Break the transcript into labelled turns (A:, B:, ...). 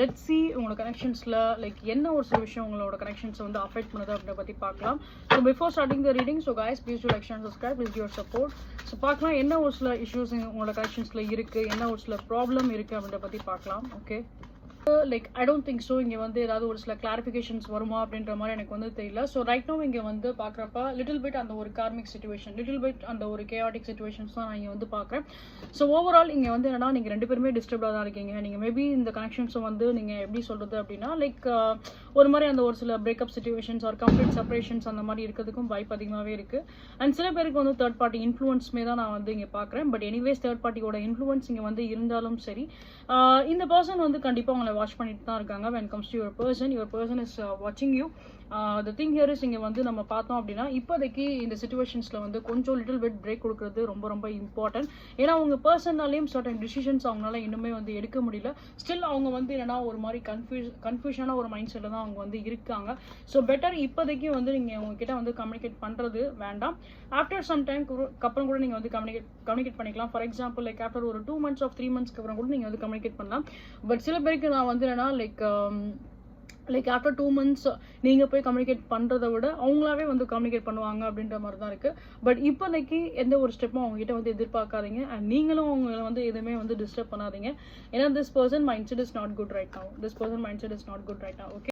A: Let's see உங்களோட கனெக்ஷன்ஸில் like என்ன ஒரு சில விஷயம் உங்களோட கனெக்ஷன்ஸை வந்து அஃபெக்ட் பண்ணுது அப்படின்ற பற்றி பார்க்கலாம். So before starting the reading, so guys please do like and subscribe, please your support. So பார்க்கலாம் என்ன ஒரு சில இஷ்யூஸ் உங்களோட கனெக்ஷன்ஸில் இருக்குது, என்ன ஒரு சில ப்ராப்ளம் இருக்குது அப்படின்ற பற்றி பார்க்கலாம். Okay, like I don't think so இங்கே வந்து ஏதாவது ஒரு சில கிளாரிஃபிகேஷன்ஸ் வருமா அப்படின்ற மாதிரி எனக்கு வந்து தெரியல. ஸோ ரைட் நோ இங்கே வந்து பார்க்குறப்ப லிட்டில் பிட் அந்த ஒரு கார்மிக் சிச்சுவேஷன், லிட்டில் பிட் அந்த ஒரு கேஆட்டிக் சிச்சுவேஷன்ஸ் தான் நான் இங்கே வந்து பார்க்குறேன். ஸோ ஓவரால் இங்கே வந்து என்னன்னா நீங்கள் ரெண்டு பேருமே டிஸ்டர்ப்டாக தான் இருக்கீங்க. நீங்கள் மேபி இந்த கனெக்ஷன்ஸை வந்து நீங்கள் எப்படி சொல்கிறது அப்படின்னா லைக் ஒரு மாதிரி அந்த ஒரு சில breakup situations or complete separations அந்த மாதிரி இருக்கிறதுக்கும் வாய்ப்பு அதிகமாகவே இருக்குது. அண்ட் சில பேருக்கு வந்து தேர்ட் பார்ட்டி இன்ஃப்ளூயன்ஸுமே தான் நான் வந்து இங்கே பார்க்குறேன். பட் எனிவேஸ் தேர்ட் பார்ட்டியோட இன்ஃப்ளூயன்ஸ் இங்கே வந்து இருந்தாலும் சரி, இந்த பர்சன் வந்து கண்டிப்பாக உங்களை வாட்ச் பண்ணிட்டு தான் இருக்காங்க. when comes to your person is watching you. The thing here is இங்கே வந்து நம்ம பார்த்தோம் அப்படின்னா இப்போதைக்கு இந்த சிச்சுவேஷன்ஸில் வந்து கொஞ்சம் லிட்டில் பிட் பிரேக் கொடுக்குறது ரொம்ப ரொம்ப இம்பார்ட்டன்ட். ஏன்னா அவங்க பர்சனாலையும் சர்டன் டிசிஷன்ஸ் அவங்களால இன்னுமே வந்து எடுக்க முடியல. ஸ்டில் அவங்க வந்து என்னன்னா ஒரு மாதிரி கன்ஃபியூஷனான ஒரு மைண்ட் செட்டில் தான் அவங்க வந்து இருக்காங்க. ஸோ பெட்டர் இப்போதைக்கு வந்து நீங்கள் உங்ககிட்ட வந்து கம்யூனிகேட் பண்ணுறது வேண்டாம். ஆஃப்டர் சம் டைம் அப்புறம் கூட நீங்கள் வந்து கம்யூனிகேட் பண்ணிக்கலாம். ஃபார் எக்ஸாம்பிள் லைக் ஆஃப்டர் ஒரு 2 months or 3 monthsக்கு அப்புறம் கூட நீங்கள் வந்து கம்யூனிகேட் பண்ணலாம். பட் சில பேருக்கு நான் வந்து என்னன்னா லைக் ஆஃப்டர் 2 months நீங்கள் போய் கம்யூனிகேட் பண்ணுறதை விட அவங்களாவே வந்து கம்யூனிகேட் பண்ணுவாங்க அப்படின்ற மாதிரி தான் இருக்குது. பட் இப்போதைக்கு எந்த ஒரு ஸ்டெப்பும் அவங்ககிட்ட வந்து எதிர்பார்க்காதீங்க. அண்ட் நீங்களும் அவங்கள வந்து எதுவுமே வந்து டிஸ்டர்ப் பண்ணாதீங்க. ஏன்னா this person mind set is not good right now. Okay.